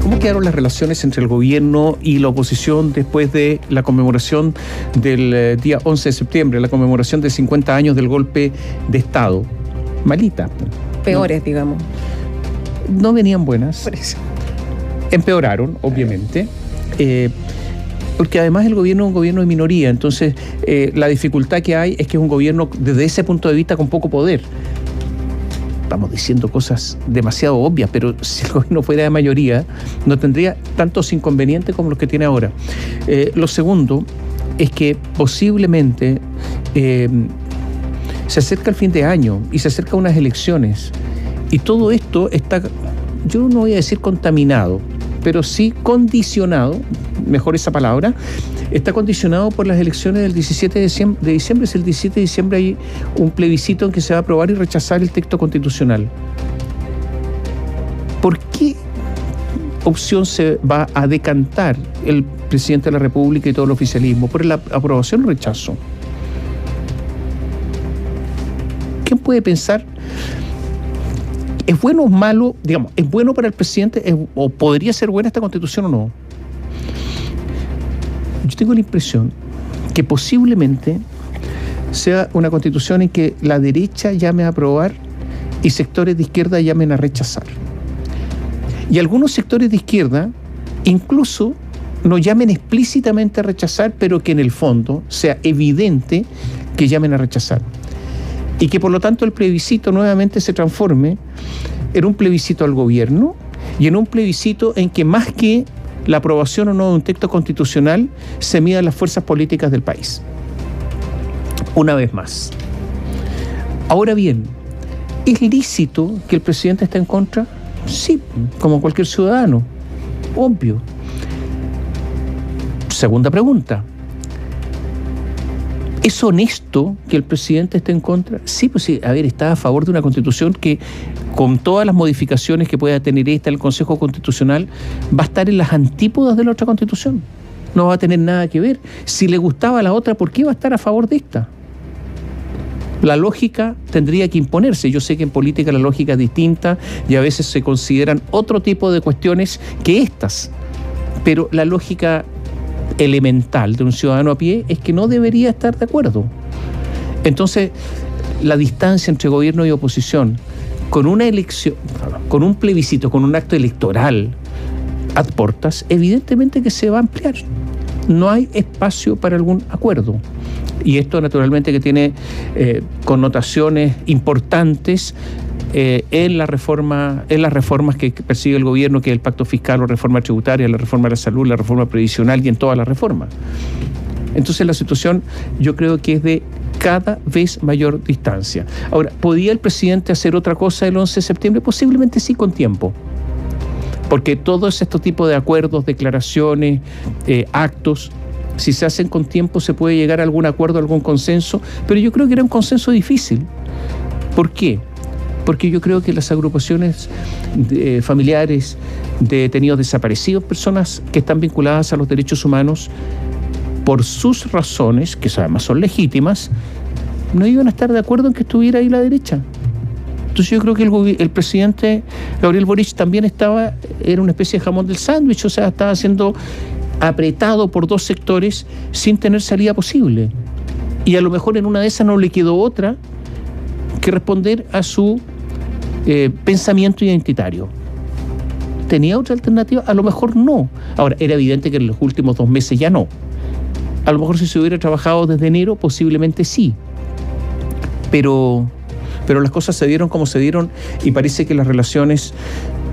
¿Cómo quedaron las relaciones entre el gobierno y la oposición después de la conmemoración del día 11 de septiembre, la conmemoración de 50 años del golpe de Estado? Malita. Peores, digamos. No venían buenas. Por eso. Empeoraron, obviamente. Porque además el gobierno es un gobierno de minoría, entonces la dificultad que hay es que es un gobierno desde ese punto de vista con poco poder. Estamos diciendo cosas demasiado obvias, pero si el gobierno fuera de mayoría, no tendría tantos inconvenientes como los que tiene ahora. Lo segundo es que posiblemente se acerca el fin de año y se acercan unas elecciones, y todo esto está, yo no voy a decir contaminado, pero sí condicionado, mejor esa palabra, está condicionado por las elecciones del 17 de diciembre. Es el 17 de diciembre, hay un plebiscito en que se va a aprobar y rechazar el texto constitucional. ¿Por qué opción se va a decantar el presidente de la República y todo el oficialismo? ¿Por la aprobación o rechazo? ¿Quién puede pensar? ¿Es bueno o malo? Digamos, ¿es bueno para el presidente o podría ser buena esta constitución o no? Yo tengo la impresión que posiblemente sea una constitución en que la derecha llame a aprobar y sectores de izquierda llamen a rechazar. Y algunos sectores de izquierda incluso no llamen explícitamente a rechazar, pero que en el fondo sea evidente que llamen a rechazar. Y que por lo tanto el plebiscito nuevamente se transforme en un plebiscito al gobierno y en un plebiscito en que más que la aprobación o no de un texto constitucional se midan las fuerzas políticas del país. Una vez más. Ahora bien, ¿es lícito que el presidente esté en contra? Sí, como cualquier ciudadano. Obvio. Segunda pregunta. ¿Es honesto que el presidente esté en contra? Sí, pues sí, a ver, está a favor de una constitución que, con todas las modificaciones que pueda tener esta, el Consejo Constitucional, va a estar en las antípodas de la otra constitución. No va a tener nada que ver. Si le gustaba la otra, ¿por qué va a estar a favor de esta? La lógica tendría que imponerse. Yo sé que en política la lógica es distinta y a veces se consideran otro tipo de cuestiones que estas. Pero la lógica elemental de un ciudadano a pie es que no debería estar de acuerdo. Entonces, la distancia entre gobierno y oposición, con una elección, con un plebiscito, con un acto electoral ad portas, evidentemente que se va a ampliar. No hay espacio para algún acuerdo. Y esto naturalmente que tiene connotaciones importantes en las reformas que persigue el gobierno, que es el pacto fiscal o reforma tributaria, la reforma de la salud, la reforma previsional y en todas las reformas. Entonces la situación yo creo que es de cada vez mayor distancia. Ahora, ¿podía el presidente hacer otra cosa el 11 de septiembre? Posiblemente sí, con tiempo. Porque todos estos tipos de acuerdos, declaraciones, actos, si se hacen con tiempo se puede llegar a algún acuerdo, a algún consenso, pero yo creo que era un consenso difícil. ¿Por qué? Porque yo creo que las agrupaciones familiares de detenidos desaparecidos, personas que están vinculadas a los derechos humanos, por sus razones, que además son legítimas, no iban a estar de acuerdo en que estuviera ahí la derecha. Entonces yo creo que el presidente Gabriel Boric también era una especie de jamón del sándwich, o sea, estaba siendo apretado por dos sectores sin tener salida posible. Y a lo mejor en una de esas no le quedó otra que responder a su pensamiento identitario. ¿Tenía otra alternativa? A lo mejor no. Ahora, era evidente que en los últimos 2 meses ya no. A lo mejor si se hubiera trabajado desde enero, posiblemente sí. Pero las cosas se dieron como se dieron y parece que las relaciones,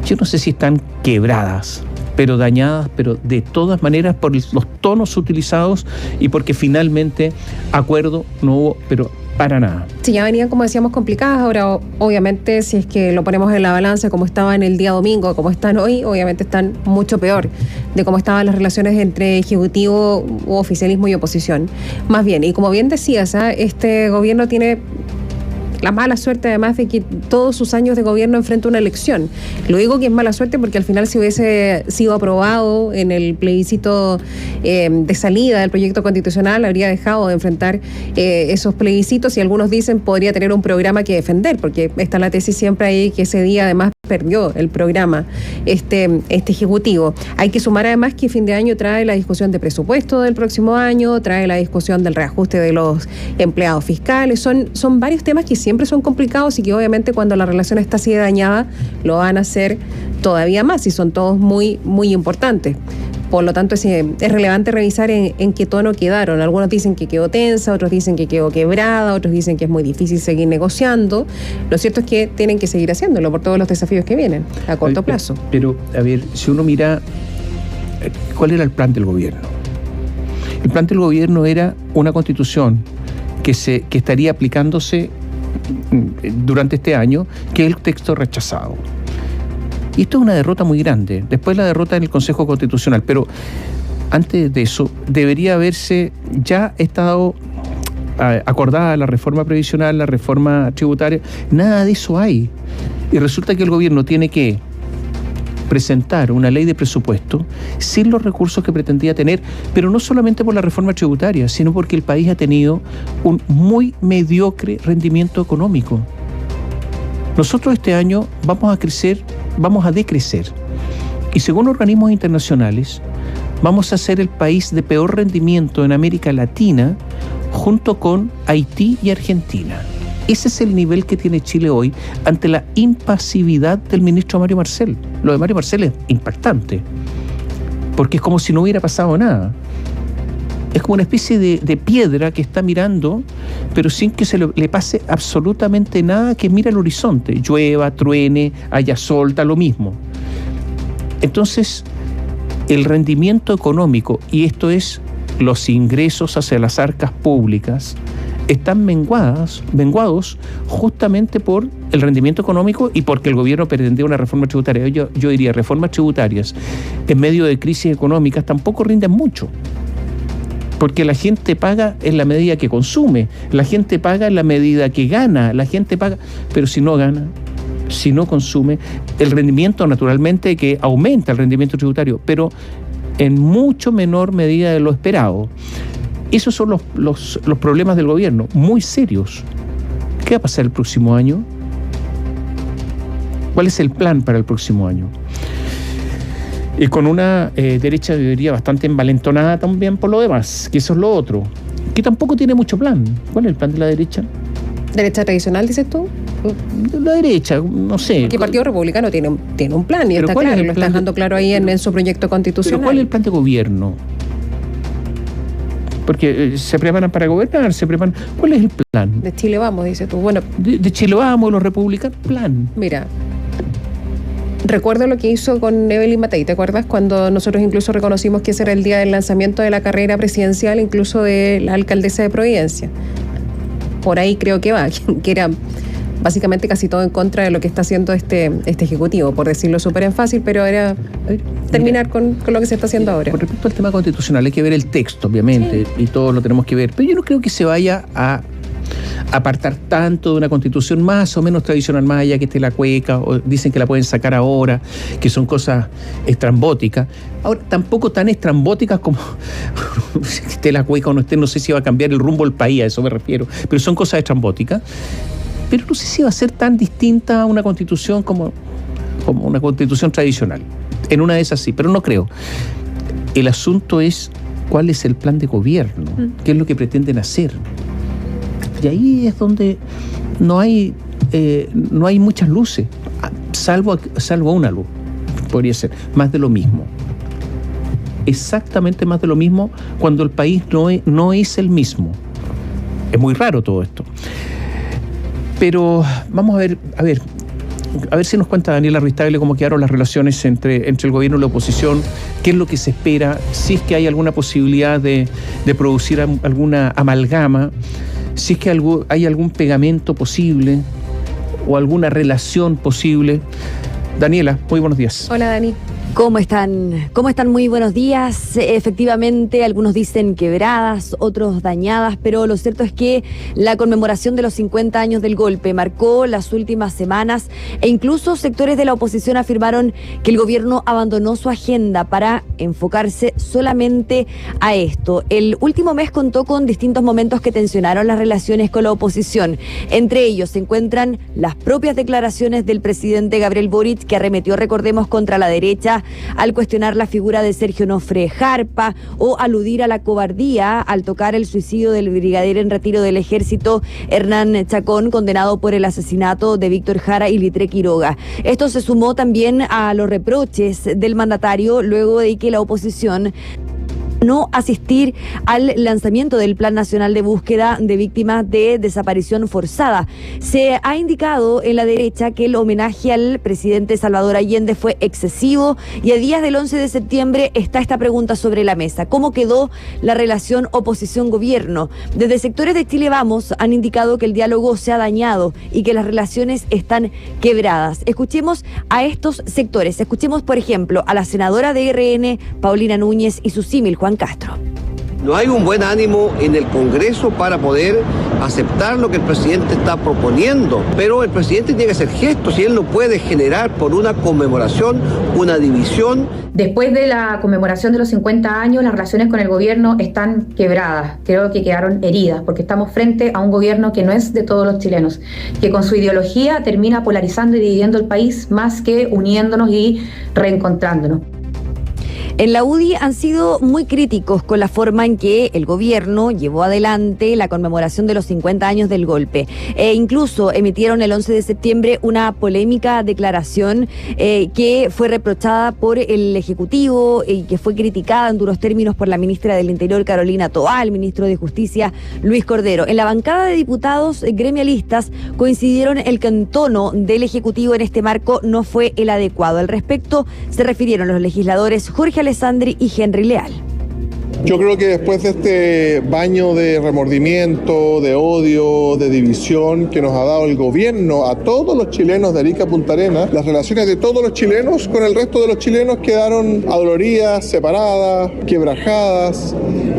yo no sé si están quebradas, pero dañadas, pero de todas maneras por los tonos utilizados y porque finalmente acuerdo no hubo, pero para nada. Sí, ya venían, como decíamos, complicadas. Ahora, obviamente, si es que lo ponemos en la balanza como estaban el día domingo, como están hoy, obviamente están mucho peor de cómo estaban las relaciones entre ejecutivo, oficialismo y oposición. Más bien, y como bien decías, este gobierno tiene la mala suerte además de que todos sus años de gobierno enfrenta una elección. Lo digo que es mala suerte porque al final si hubiese sido aprobado en el plebiscito de salida del proyecto constitucional habría dejado de enfrentar esos plebiscitos y algunos dicen podría tener un programa que defender, porque está la tesis siempre ahí que ese día además perdió el programa este ejecutivo. Hay que sumar además que fin de año trae la discusión de presupuesto del próximo año, trae la discusión del reajuste de los empleados fiscales. Son varios temas que siempre son complicados y que obviamente cuando la relación está así dañada lo van a hacer todavía más y son todos muy, muy importantes. Por lo tanto, es relevante revisar en qué tono quedaron. Algunos dicen que quedó tensa, otros dicen que quedó quebrada, otros dicen que es muy difícil seguir negociando. Lo cierto es que tienen que seguir haciéndolo por todos los desafíos que vienen a corto plazo. Pero, a ver, si uno mira, ¿cuál era el plan del gobierno? El plan del gobierno era una constitución que estaría aplicándose durante este año, que es el texto rechazado. Y esto es una derrota muy grande. Después la derrota en el Consejo Constitucional. Pero antes de eso, debería haberse ya estado acordada la reforma previsional, la reforma tributaria. Nada de eso hay. Y resulta que el gobierno tiene que presentar una ley de presupuesto sin los recursos que pretendía tener, pero no solamente por la reforma tributaria, sino porque el país ha tenido un muy mediocre rendimiento económico. Nosotros este año vamos a decrecer. Y según organismos internacionales, vamos a ser el país de peor rendimiento en América Latina, junto con Haití y Argentina. Ese es el nivel que tiene Chile hoy ante la impasividad del ministro Mario Marcel. Lo de Mario Marcel es impactante, porque es como si no hubiera pasado nada. Es como una especie de piedra que está mirando, pero sin que le pase absolutamente nada, que mira el horizonte. Llueva, truene, haya sol, da lo mismo. Entonces, el rendimiento económico, y esto es los ingresos hacia las arcas públicas, están menguados justamente por el rendimiento económico y porque el gobierno pretendía una reforma tributaria. Yo diría, reformas tributarias en medio de crisis económicas tampoco rinden mucho. Porque la gente paga en la medida que consume, la gente paga en la medida que gana, la gente paga, pero si no gana, si no consume, el rendimiento naturalmente que aumenta el rendimiento tributario, pero en mucho menor medida de lo esperado. Esos son los problemas del gobierno, muy serios. ¿Qué va a pasar el próximo año? ¿Cuál es el plan para el próximo año? Y con una derecha, yo diría, bastante envalentonada también por lo demás, que eso es lo otro, que tampoco tiene mucho plan. ¿Cuál es el plan de la derecha? ¿Derecha tradicional, dices tú? La derecha, no sé. Porque el Partido Republicano tiene un plan y está claro, lo está dejando claro ahí en su proyecto constitucional. ¿Pero cuál es el plan de gobierno? Porque se preparan para gobernar, ¿Cuál es el plan? De Chile vamos, dices tú. Bueno, de Chile vamos, los republicanos, plan. Mira, recuerdo lo que hizo con Evelyn Matei, ¿te acuerdas? Cuando nosotros incluso reconocimos que ese era el día del lanzamiento de la carrera presidencial, incluso de la alcaldesa de Providencia. Por ahí creo que va, que era básicamente casi todo en contra de lo que está haciendo este Ejecutivo, por decirlo súper en fácil, pero era terminar con lo que se está haciendo ahora. Con respecto al tema constitucional, hay que ver el texto, obviamente, sí, y todos lo tenemos que ver, pero yo no creo que se vaya a apartar tanto de una constitución más o menos tradicional, más allá que esté la cueca, o dicen que la pueden sacar ahora, que son cosas estrambóticas. Ahora, tampoco tan estrambóticas como que esté la cueca o no esté, no sé si va a cambiar el rumbo del país, a eso me refiero, pero son cosas estrambóticas. Pero no sé si va a ser tan distinta a una constitución como una constitución tradicional. En una de esas sí, pero no creo. El asunto es cuál es el plan de gobierno, qué es lo que pretenden hacer. Y ahí es donde no hay muchas luces, salvo una luz, podría ser, más de lo mismo. Exactamente más de lo mismo cuando el país no es el mismo. Es muy raro todo esto. Pero vamos a ver si nos cuenta Daniela Ruiz-Tagle cómo quedaron las relaciones entre el gobierno y la oposición, qué es lo que se espera, si es que hay alguna posibilidad de producir alguna amalgama, si es que hay algún pegamento posible o alguna relación posible. Daniela, muy buenos días. Hola, Dani. ¿Cómo están? Muy buenos días. Efectivamente, algunos dicen quebradas, otros dañadas, pero lo cierto es que la conmemoración de los 50 años del golpe marcó las últimas semanas e incluso sectores de la oposición afirmaron que el gobierno abandonó su agenda para enfocarse solamente a esto. El último mes contó con distintos momentos que tensionaron las relaciones con la oposición. Entre ellos se encuentran las propias declaraciones del presidente Gabriel Boric, que arremetió, recordemos, contra la derecha al cuestionar la figura de Sergio Nofre Jarpa o aludir a la cobardía al tocar el suicidio del brigadier en retiro del ejército Hernán Chacón, condenado por el asesinato de Víctor Jara y Litre Quiroga. Esto se sumó también a los reproches del mandatario luego de que la oposición no asistir al lanzamiento del Plan Nacional de Búsqueda de Víctimas de Desaparición Forzada. Se ha indicado en la derecha que el homenaje al presidente Salvador Allende fue excesivo y a días del 11 de septiembre está esta pregunta sobre la mesa. ¿Cómo quedó la relación oposición-gobierno? Desde sectores de Chile Vamos han indicado que el diálogo se ha dañado y que las relaciones están quebradas. Escuchemos a estos sectores. Escuchemos, por ejemplo, a la senadora de RN, Paulina Núñez, y su símil, Juan Castro. No hay un buen ánimo en el Congreso para poder aceptar lo que el presidente está proponiendo, pero el presidente tiene que hacer gestos y él no puede generar por una conmemoración una división. Después de la conmemoración de los 50 años, las relaciones con el gobierno están quebradas, creo que quedaron heridas, porque estamos frente a un gobierno que no es de todos los chilenos, que con su ideología termina polarizando y dividiendo el país más que uniéndonos y reencontrándonos. En la UDI han sido muy críticos con la forma en que el gobierno llevó adelante la conmemoración de los 50 años del golpe. Incluso emitieron el 11 de septiembre una polémica declaración que fue reprochada por el Ejecutivo y que fue criticada en duros términos por la ministra del Interior, Carolina Toá, el ministro de Justicia, Luis Cordero. En la bancada de diputados gremialistas coincidieron en que el tono del Ejecutivo en este marco no fue el adecuado. Al respecto se refirieron los legisladores Jorge Alessandri y Henry Leal. Yo creo que después de este baño de remordimiento, de odio, de división que nos ha dado el gobierno a todos los chilenos de Arica a Punta Arenas, las relaciones de todos los chilenos con el resto de los chilenos quedaron adoloridas, separadas, quebrajadas,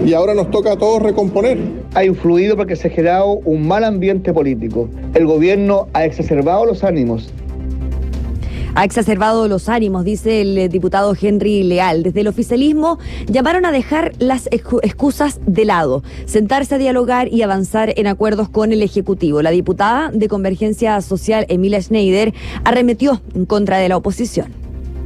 y ahora nos toca a todos recomponer. Ha influido porque se ha generado un mal ambiente político. El gobierno ha exacerbado los ánimos. Ha exacerbado los ánimos, dice el diputado Henry Leal. Desde el oficialismo llamaron a dejar las excusas de lado, sentarse a dialogar y avanzar en acuerdos con el Ejecutivo. La diputada de Convergencia Social, Emilia Schneider, arremetió en contra de la oposición.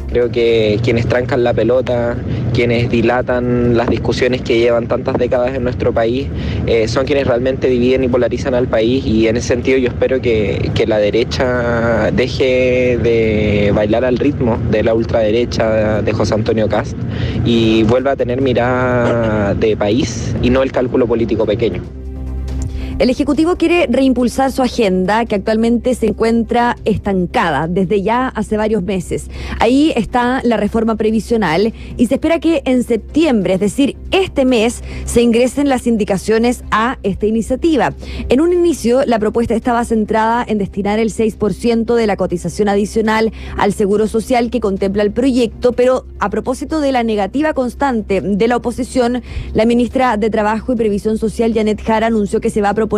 Creo que quienes trancan la pelota, quienes dilatan las discusiones que llevan tantas décadas en nuestro país, son quienes realmente dividen y polarizan al país, y en ese sentido yo espero que la derecha deje de bailar al ritmo de la ultraderecha de José Antonio Kast y vuelva a tener mirada de país y no el cálculo político pequeño. El Ejecutivo quiere reimpulsar su agenda, que actualmente se encuentra estancada desde ya hace varios meses. Ahí está la reforma previsional y se espera que en septiembre, es decir, este mes, se ingresen las indicaciones a esta iniciativa. En un inicio, la propuesta estaba centrada en destinar el 6% de la cotización adicional al Seguro Social que contempla el proyecto, pero a propósito de la negativa constante de la oposición, la ministra de Trabajo y Previsión Social, Janet Jara, anunció que se va a proponer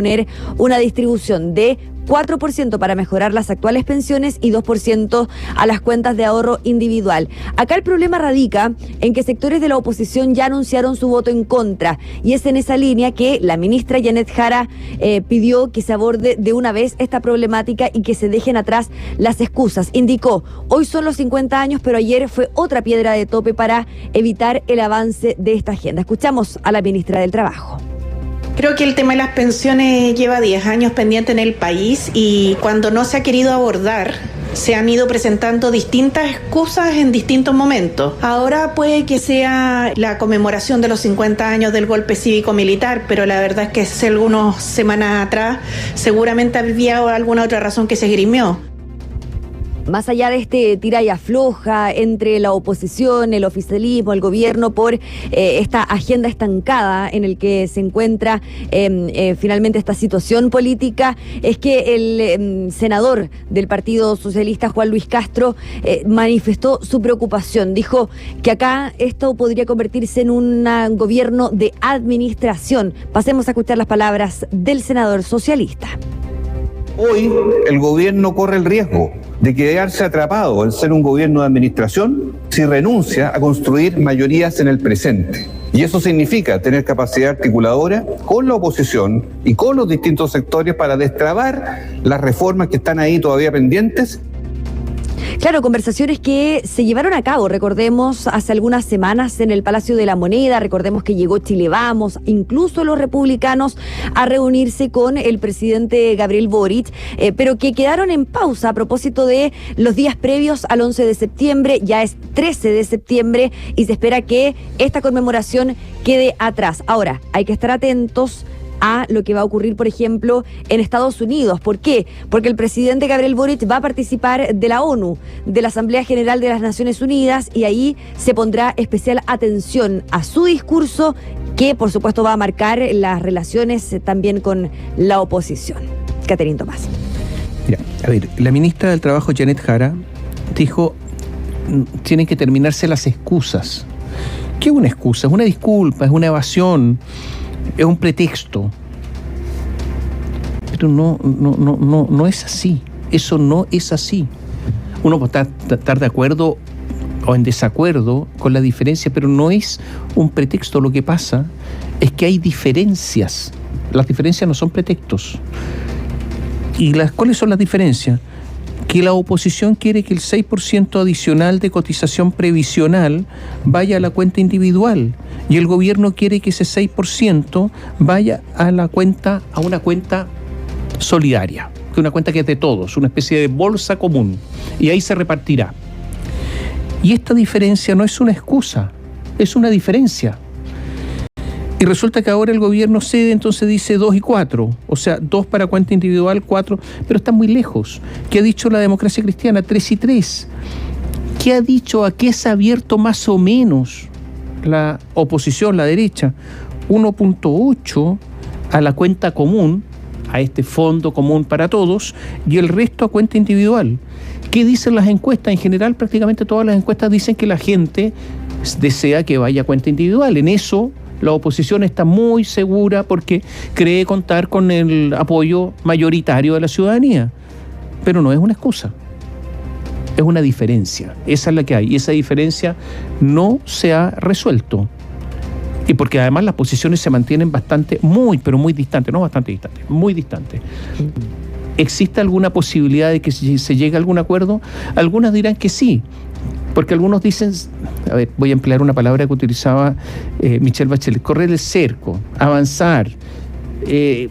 una distribución de 4% para mejorar las actuales pensiones y 2% a las cuentas de ahorro individual. Acá el problema radica en que sectores de la oposición ya anunciaron su voto en contra, y es en esa línea que la ministra Janet Jara pidió que se aborde de una vez esta problemática y que se dejen atrás las excusas. Indicó, hoy son los 50 años, pero ayer fue otra piedra de tope para evitar el avance de esta agenda. Escuchamos a la ministra del Trabajo. Creo que el tema de las pensiones lleva 10 años pendiente en el país, y cuando no se ha querido abordar, se han ido presentando distintas excusas en distintos momentos. Ahora puede que sea la conmemoración de los 50 años del golpe cívico-militar, pero la verdad es que hace algunas semanas atrás seguramente había alguna otra razón que se esgrimió. Más allá de este tira y afloja entre la oposición, el oficialismo, el gobierno por esta agenda estancada en el que se encuentra finalmente esta situación política, es que el senador del Partido Socialista, Juan Luis Castro, manifestó su preocupación. Dijo que acá esto podría convertirse en un gobierno de administración. Pasemos a escuchar las palabras del senador socialista. Hoy el gobierno corre el riesgo de quedarse atrapado en ser un gobierno de administración si renuncia a construir mayorías en el presente. Y eso significa tener capacidad articuladora con la oposición y con los distintos sectores para destrabar las reformas que están ahí todavía pendientes. Claro, conversaciones que se llevaron a cabo, recordemos, hace algunas semanas en el Palacio de la Moneda. Recordemos que llegó Chile Vamos, incluso los republicanos, a reunirse con el presidente Gabriel Boric, pero que quedaron en pausa a propósito de los días previos al 11 de septiembre. Ya es 13 de septiembre y se espera que esta conmemoración quede atrás. Ahora, hay que estar atentos a lo que va a ocurrir, por ejemplo, en Estados Unidos. ¿Por qué? Porque el presidente Gabriel Boric va a participar de la ONU, de la Asamblea General de las Naciones Unidas, y ahí se pondrá especial atención a su discurso, que por supuesto va a marcar las relaciones también con la oposición. Catherine Tomás. Mira, a ver, la ministra del Trabajo, Janet Jara, dijo: tienen que terminarse las excusas. ¿Qué es una excusa? Es una disculpa, es una evasión, es un pretexto. Pero no es así. Eso no es así. Uno puede estar de acuerdo o en desacuerdo con la diferencia, pero no es un pretexto. Lo que pasa es que hay diferencias. Las diferencias no son pretextos. ¿Y cuáles son las diferencias? Que la oposición quiere que el 6% adicional de cotización previsional vaya a la cuenta individual, y el gobierno quiere que ese 6% vaya a una cuenta solidaria, que es una cuenta que es de todos, una especie de bolsa común, y ahí se repartirá. Y esta diferencia no es una excusa, es una diferencia. Y resulta que ahora el gobierno cede, entonces dice 2 y 4, o sea, 2 para cuenta individual, 4, pero está muy lejos. ¿Qué ha dicho la democracia cristiana? 3 y 3. ¿Qué ha dicho, a qué se ha abierto más o menos la oposición, la derecha? 1.8 a la cuenta común, a este fondo común para todos, y el resto a cuenta individual. ¿Qué dicen las encuestas? En general, prácticamente todas las encuestas dicen que la gente desea que vaya a cuenta individual. En eso la oposición está muy segura porque cree contar con el apoyo mayoritario de la ciudadanía. Pero no es una excusa, es una diferencia. Esa es la que hay, y esa diferencia no se ha resuelto. Y porque además las posiciones se mantienen pero muy distantes, no bastante distantes, muy distantes. ¿Existe alguna posibilidad de que se llegue a algún acuerdo? Algunas dirán que sí, porque algunos dicen, a ver, voy a emplear una palabra que utilizaba Michelle Bachelet: correr el cerco, avanzar. Es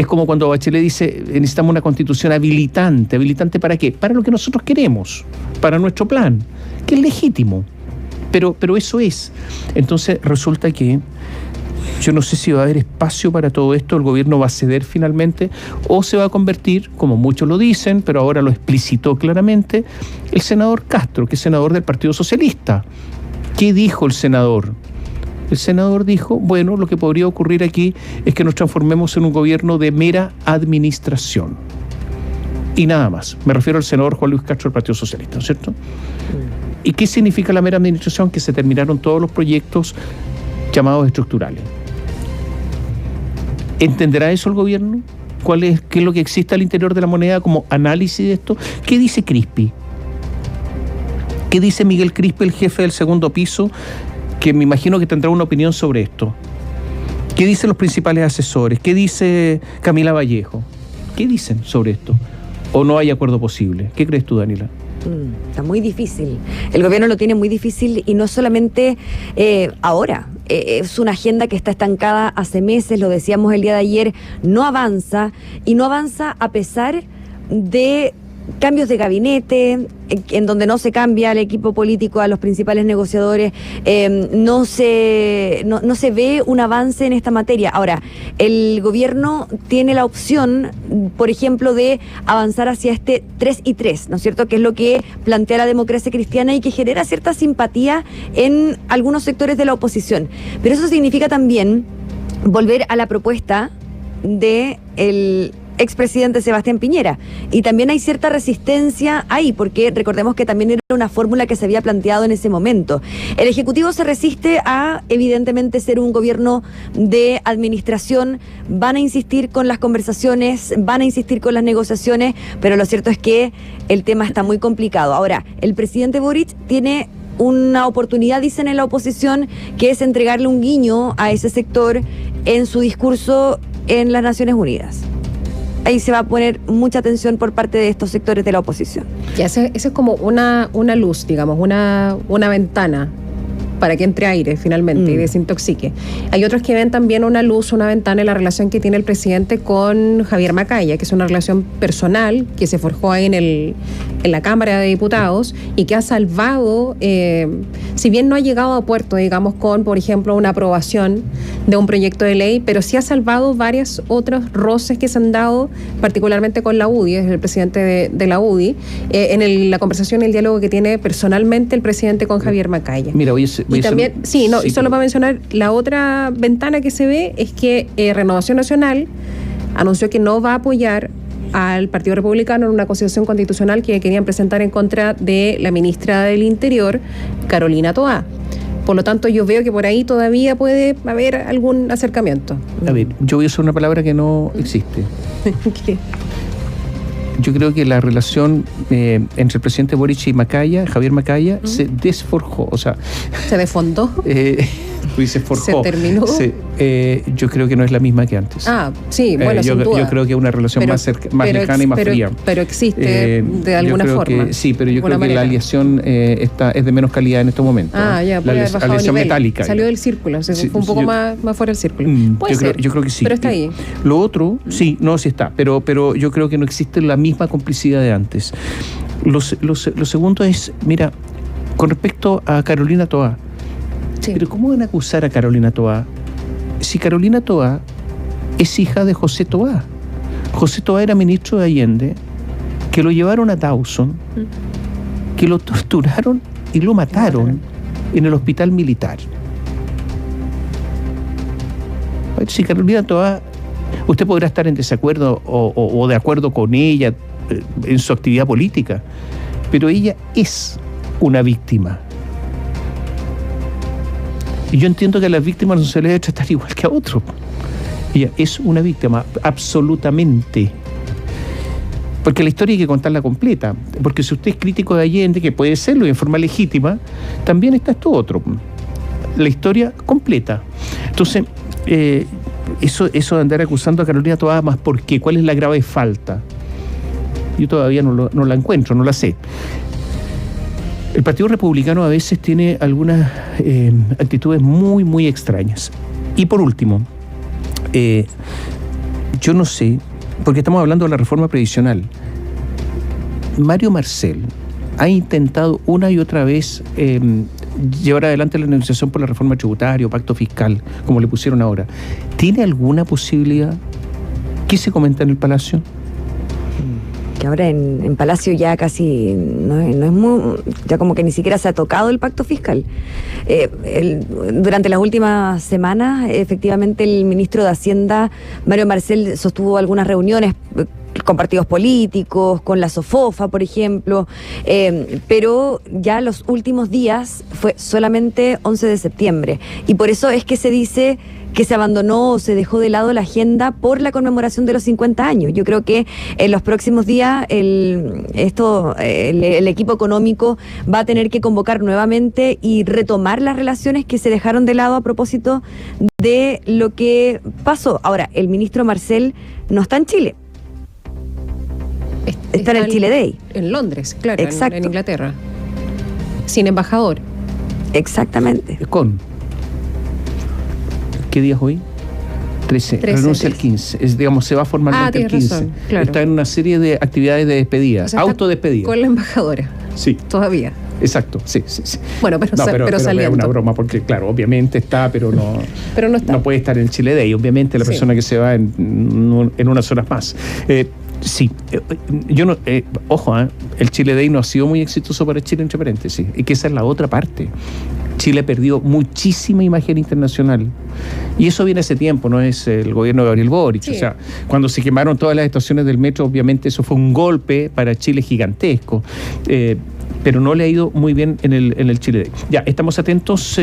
como cuando Bachelet dice: necesitamos una constitución habilitante. ¿Habilitante para qué? Para lo que nosotros queremos, para nuestro plan, que es legítimo, pero eso es. Entonces resulta que yo no sé si va a haber espacio para todo esto. El gobierno va a ceder finalmente, o se va a convertir, como muchos lo dicen, pero ahora lo explicitó claramente, el senador Castro, que es senador del Partido Socialista. ¿Qué dijo el senador? El senador dijo: bueno, lo que podría ocurrir aquí es que nos transformemos en un gobierno de mera administración. Y nada más. Me refiero al senador Juan Luis Castro del Partido Socialista, ¿no es cierto? ¿Y qué significa la mera administración? Que se terminaron todos los proyectos llamados estructurales. ¿Entenderá eso el gobierno? ¿Qué es lo que existe al interior de la moneda como análisis de esto? ¿Qué dice Crispi? ¿Qué dice Miguel Crispi, el jefe del segundo piso, que me imagino que tendrá una opinión sobre esto? ¿Qué dicen los principales asesores? ¿Qué dice Camila Vallejo? ¿Qué dicen sobre esto? ¿O no hay acuerdo posible? ¿Qué crees tú, Daniela? Está muy difícil. El gobierno lo tiene muy difícil, y no solamente ahora. Es una agenda que está estancada hace meses, lo decíamos el día de ayer, no avanza, y no avanza a pesar de cambios de gabinete, en donde no se cambia el equipo político a los principales negociadores, no se ve un avance en esta materia. Ahora, el gobierno tiene la opción, por ejemplo, de avanzar hacia este 3-3, ¿no es cierto?, que es lo que plantea la Democracia Cristiana y que genera cierta simpatía en algunos sectores de la oposición. Pero eso significa también volver a la propuesta del expresidente Sebastián Piñera. Y también hay cierta resistencia ahí, porque recordemos que también era una fórmula que se había planteado en ese momento. El Ejecutivo se resiste a, evidentemente, ser un gobierno de administración. Van a insistir con las conversaciones, van a insistir con las negociaciones, pero lo cierto es que el tema está muy complicado. Ahora, el presidente Boric tiene una oportunidad, dicen en la oposición, que es entregarle un guiño a ese sector en su discurso en las Naciones Unidas. Ahí se va a poner mucha atención por parte de estos sectores de la oposición. Ya, ese es como una luz, digamos, una ventana para que entre aire finalmente y desintoxique. Hay otros que ven también una luz, una ventana en la relación que tiene el presidente con Javier Macaya, que es una relación personal que se forjó ahí en la Cámara de Diputados y que ha salvado, si bien no ha llegado a puerto, digamos, con, por ejemplo, una aprobación de un proyecto de ley, pero sí ha salvado varios otros roces que se han dado, particularmente con la UDI, es el presidente de la UDI, en la conversación, el diálogo que tiene personalmente el presidente con Javier Macaya. Mira, y también, y solo para mencionar, la otra ventana que se ve es que Renovación Nacional anunció que no va a apoyar al Partido Republicano en una constitución constitucional que querían presentar en contra de la ministra del Interior, Carolina Toá. Por lo tanto, yo veo que por ahí todavía puede haber algún acercamiento. A ver, yo voy a usar una palabra que no existe. ¿Qué? Yo creo que la relación entre el presidente Boric y Macaya, Javier Macaya, se desforjó, o sea... ¿Se desfondó? Se forjó. ¿Se terminó? Yo creo que no es la misma que antes. Sí, bueno, yo creo que es una relación más lejana y más fría. Pero existe de alguna forma. Sí, pero yo creo que la aliación es de menos calidad en estos momentos. Ya, la aliación metálica. Salió del círculo, fue un poco más fuera del círculo. Yo creo que sí. Pero está ahí. Lo otro, sí está, pero yo creo que no existe la misma complicidad de antes. Lo segundo es, mira, con respecto a Carolina Toá, pero ¿cómo van a acusar a Carolina Toá? Si Carolina Toá es hija de José Toá. José Toá era ministro de Allende, que lo llevaron a Dawson, que lo torturaron y lo mataron en el hospital militar. Si Carolina Toá, usted podrá estar en desacuerdo o de acuerdo con ella en su actividad política, pero ella es una víctima. Y yo entiendo que a las víctimas no se les debe tratar igual que a otros. Ella es una víctima, absolutamente. Porque la historia hay que contarla completa. Porque si usted es crítico de Allende, que puede serlo en forma legítima, también está esto otro. La historia completa. Entonces, eso de andar acusando a Carolina Toá, más ¿por qué? ¿Cuál es la grave falta? Yo todavía no la encuentro, no la sé. El Partido Republicano a veces tiene algunas actitudes muy, muy extrañas. Y por último, yo no sé, porque estamos hablando de la reforma previsional. Mario Marcel ha intentado una y otra vez llevar adelante la negociación por la reforma tributaria o pacto fiscal, como le pusieron ahora. ¿Tiene alguna posibilidad? ¿Qué se comenta en el Palacio? Que ahora en Palacio ya casi no es muy, ya como que ni siquiera se ha tocado el pacto fiscal. Durante las últimas semanas, efectivamente, el ministro de Hacienda, Mario Marcel, sostuvo algunas reuniones con partidos políticos, con la SOFOFA, por ejemplo, pero ya los últimos días fue solamente 11 de septiembre. Y por eso es que se dice que se abandonó o se dejó de lado la agenda por la conmemoración de los 50 años. Yo creo que en los próximos días el equipo económico va a tener que convocar nuevamente y retomar las relaciones que se dejaron de lado a propósito de lo que pasó. Ahora, el ministro Marcel no está en Chile. Está en el Chile Day. En Londres, claro, exacto. En Inglaterra. Sin embajador. Exactamente. ¿Qué día es hoy? 13, renuncia el 15. Digamos, se va formalmente el 15. Razón, claro. Está en una serie de actividades de despedida, O sea, autodespedida. Con la embajadora. Sí. Todavía. Exacto, sí. Bueno, pero saliendo. Es una broma porque, claro, obviamente está, pero no está. No puede estar en el Chile Day. Obviamente la persona que se va en unas horas más. Sí, yo no, ojo, el Chile Day no ha sido muy exitoso para Chile, entre paréntesis, y que esa es la otra parte. Chile perdió muchísima imagen internacional. Y eso viene hace tiempo, no es el gobierno de Gabriel Boric. Sí. O sea, cuando se quemaron todas las estaciones del metro, obviamente eso fue un golpe para Chile gigantesco. Pero no le ha ido muy bien en el Chile Day. Ya, estamos atentos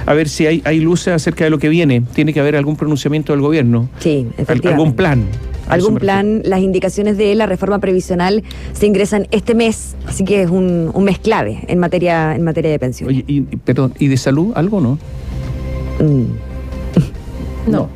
a ver si hay luces acerca de lo que viene. Tiene que haber algún pronunciamiento del gobierno. Sí, efectivamente. Algún plan. Algún plan, las indicaciones de la reforma previsional se ingresan este mes, así que es un mes clave en materia de pensiones. Oye, ¿y de salud algo no? No.